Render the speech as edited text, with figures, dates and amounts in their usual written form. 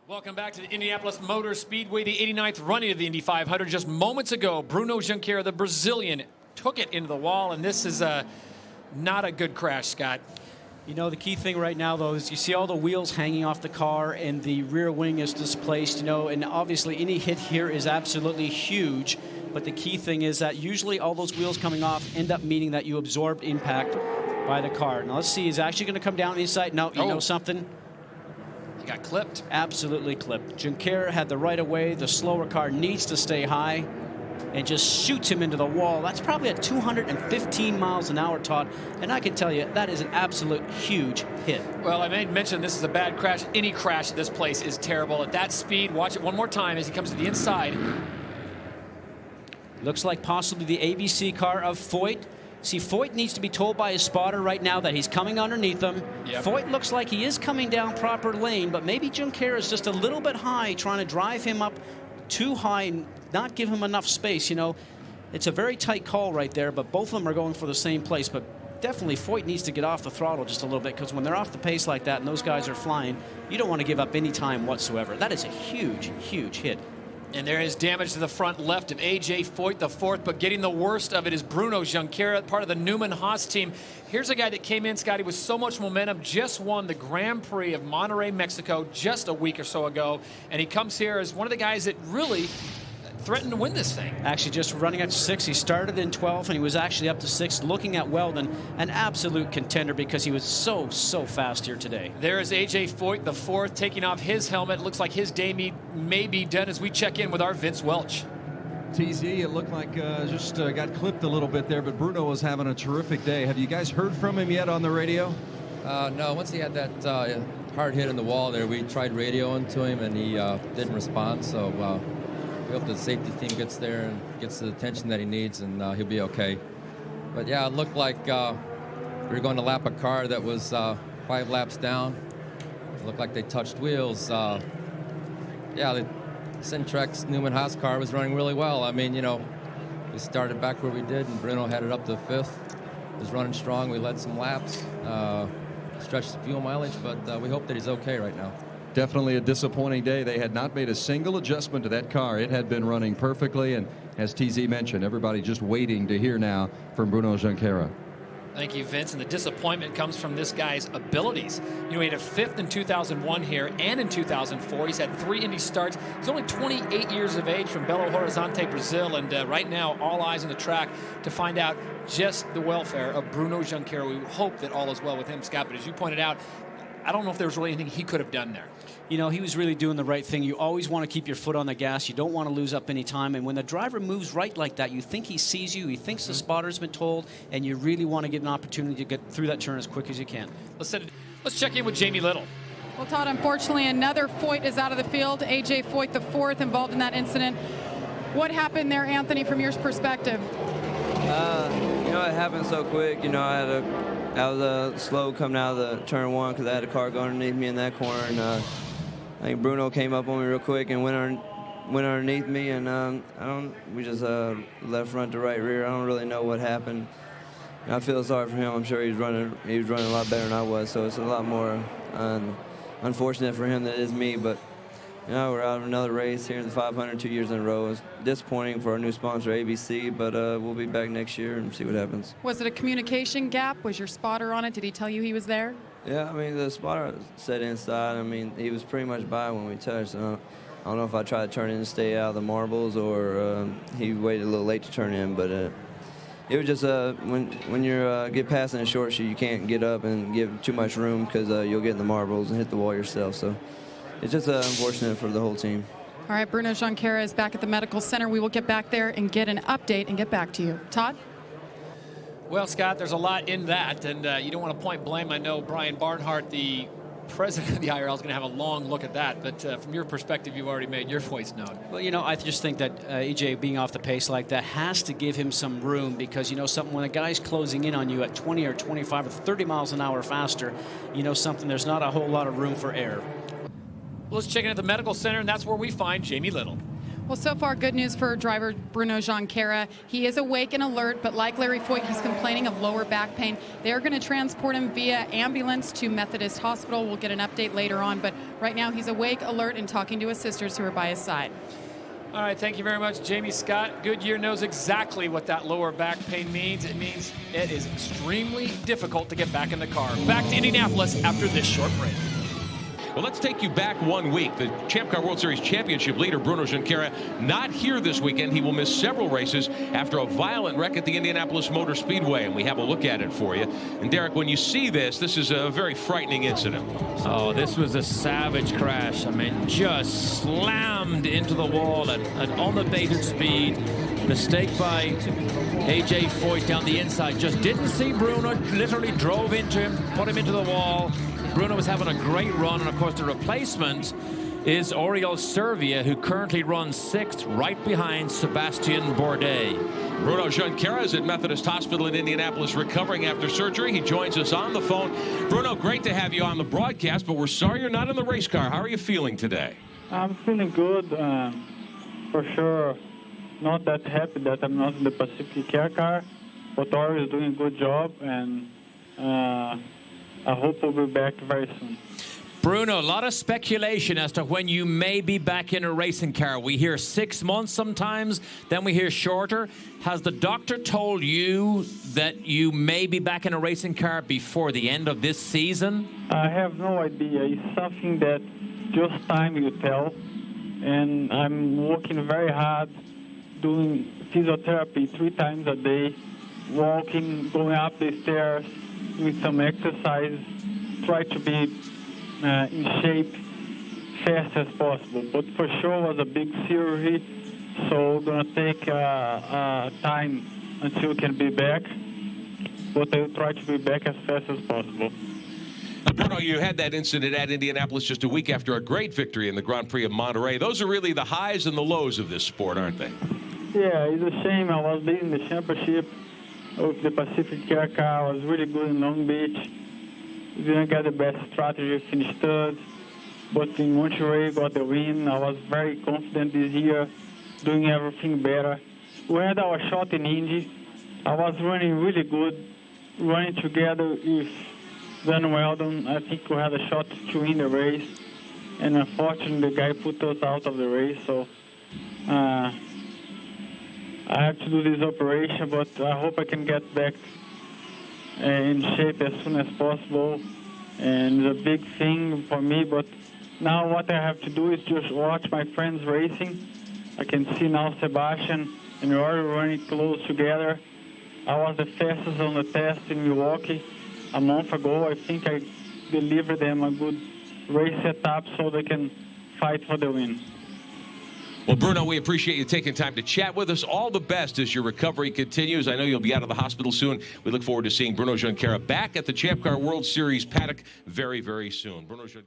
Welcome back to the Indianapolis Motor Speedway, the 89th running of the Indy 500. Just moments ago, Bruno Junqueira, the Brazilian, took it into the wall, and this is not a good crash, Scott. You know, the key thing right now, though, is you see all the wheels hanging off the car and the rear wing is displaced, you know, and obviously any hit here is absolutely huge. But the key thing is that usually all those wheels coming off end up meaning that you absorbed impact by the car. Now, let's see, he's actually going to come down inside. No, you know something? He got clipped. Absolutely clipped. Junqueira had the right of way. The slower car needs to stay high and just shoots him into the wall. That's probably at 215 miles an hour, Todd. And I can tell you, that is an absolute huge hit. Well, I made mention this is a bad crash. Any crash at this place is terrible. At that speed, watch it one more time as he comes to the inside. Looks like possibly the ABC car of Foyt. See, Foyt needs to be told by his spotter right now that he's coming underneath him. Yep. Foyt looks like he is coming down proper lane, but maybe Junqueira is just a little bit high, trying to drive him up too high and not give him enough space. You know, it's a very tight call right there, but both of them are going for the same place. But definitely Foyt needs to get off the throttle just a little bit, because when they're off the pace like that and those guys are flying, you don't want to give up any time whatsoever. That is a huge, huge hit. And there is damage to the front left of AJ Foyt IV, but getting the worst of it is Bruno Junqueira, part of the Newman-Haas team. Here's a guy that came in, Scotty, with so much momentum, just won the Grand Prix of Monterrey, Mexico, just a week or so ago. And he comes here as one of the guys that really threatened to win this thing. Actually, just running at 6. He started in 12th, and he was actually up to 6th, looking at Weldon, an absolute contender because he was so fast here today. There is AJ Foyt IV taking off his helmet. Looks like his day may be done as we check in with our Vince Welch. TZ, it looked like just got clipped a little bit there, but Bruno was having a terrific day. Have you guys heard from him yet on the radio? No, once he had that hard hit in the wall there, we tried radioing to him, and he didn't respond, so we hope the safety team gets there and gets the attention that he needs, and he'll be okay. But yeah, it looked like we were going to lap a car that was 5 laps down. It looked like they touched wheels. Yeah, the Centrex Newman-Haas car was running really well. I mean, you know, we started back where we did, and Bruno had it up to 5th. It was running strong. We led some laps, stretched the fuel mileage, but we hope that he's okay right now. Definitely a disappointing day. They had not made a single adjustment to that car. It had been running perfectly, and as TZ mentioned, everybody just waiting to hear now from Bruno Junqueira. Thank you, Vince. And the disappointment comes from this guy's abilities. You know, he had a 5th in 2001 here and in 2004. He's had 3 Indy starts. He's only 28 years of age, from Belo Horizonte, Brazil. And right now, all eyes on the track to find out just the welfare of Bruno Junqueira. We hope that all is well with him, Scott. But as you pointed out, I don't know if there was really anything he could have done there. You know, he was really doing the right thing. You always want to keep your foot on the gas. You don't want to lose up any time. And when the driver moves right like that, you think he sees you, he thinks the spotter's been told, and you really want to get an opportunity to get through that turn as quick as you can. Let's check in with Jamie Little. Well, Todd, unfortunately, another Foyt is out of the field. AJ Foyt IV involved in that incident. What happened there, Anthony, from your perspective? You know, it happened so quick. You know, I was slow coming out of the turn 1 because I had a car going underneath me in that corner, and I think Bruno came up on me real quick and went underneath me, and we just left front to right rear. I don't really know what happened. And I feel sorry for him. I'm sure he was running a lot better than I was, so it's a lot more unfortunate for him than it is me. But you know, we're out of another race here in the 500 2 years in a row. It's disappointing for our new sponsor, ABC, but we'll be back next year and see what happens. Was it a communication gap? Was your spotter on it? Did he tell you he was there? Yeah, I mean, the spotter sat inside. I mean, he was pretty much by when we touched. I don't know if I tried to turn in and stay out of the marbles, or he waited a little late to turn in, but it was just when you get past in a short shoe, you can't get up and give too much room because you'll get in the marbles and hit the wall yourself. So it's just unfortunate for the whole team. All right, Bruno Junqueira is back at the medical center. We will get back there and get an update and get back to you. Todd? Well, Scott, there's a lot in that, and you don't want to point blame. I know Brian Barnhart, the president of the IRL, is going to have a long look at that, but from your perspective, you've already made your voice known. Well, you know, I just think that AJ being off the pace like that has to give him some room, because, you know, something when a guy's closing in on you at 20 or 25 or 30 miles an hour faster, you know something, there's not a whole lot of room for error. Let's check in at the medical center, and that's where we find Jamie Little. Well, so far, good news for driver Bruno Junqueira. He is awake and alert, but like Larry Foyt, he's complaining of lower back pain. They're going to transport him via ambulance to Methodist Hospital. We'll get an update later on, but right now he's awake, alert, and talking to his sisters who are by his side. All right, thank you very much, Jamie Scott. Goodyear knows exactly what that lower back pain means. It means it is extremely difficult to get back in the car. Back to Indianapolis after this short break. Well, let's take you back 1 week. The Champ Car World Series championship leader, Bruno Junqueira, not here this weekend. He will miss several races after a violent wreck at the Indianapolis Motor Speedway, and we have a look at it for you. And Derek, when you see this is a very frightening incident. Oh, this was a savage crash. I mean, just slammed into the wall at unabated speed. Mistake by AJ Foyt down the inside. Just didn't see Bruno, literally drove into him, put him into the wall. Bruno was having a great run, and of course the replacement is Oriol Servia, who currently runs 6th right behind Sebastian Bourdais. Bruno Junqueira is at Methodist Hospital in Indianapolis recovering after surgery. He joins us on the phone. Bruno, great to have you on the broadcast, but we're sorry you're not in the race car. How are you feeling today? I'm feeling good, for sure. Not that happy that I'm not in the Pacific Care car, but Oriol is doing a good job, and I hope we'll be back very soon. Bruno, a lot of speculation as to when you may be back in a racing car. We hear 6 months sometimes, then we hear shorter. Has the doctor told you that you may be back in a racing car before the end of this season? I have no idea. It's something that just time will tell. And I'm working very hard, doing physiotherapy 3 times a day, walking, going up the stairs, doing some exercise, try to be in shape fast as possible. But for sure it was a big surgery, so gonna take time until we can be back. But I'll try to be back as fast as possible. Bruno, you had that incident at Indianapolis just a week after a great victory in the Grand Prix of Monterey. Those are really the highs and the lows of this sport, aren't they? Yeah, it's a shame. I was leading the championship with the Pacific Care car. I was really good in Long Beach. Didn't get the best strategy, finished third. But in Monterey, got the win. I was very confident this year, doing everything better. We had our shot in Indy. I was running really good, running together with Van Weldon. I think we had a shot to win the race. And unfortunately, the guy put us out of the race. So I have to do this operation, but I hope I can get back in shape as soon as possible. And it's a big thing for me, but now what I have to do is just watch my friends racing. I can see now Sebastian and Rory running close together. I was the fastest on the test in Milwaukee a month ago. I think I delivered them a good race setup so they can fight for the win. Well, Bruno, we appreciate you taking time to chat with us. All the best as your recovery continues. I know you'll be out of the hospital soon. We look forward to seeing Bruno Junqueira back at the Champ Car World Series paddock very, very soon. Bruno Junqueira.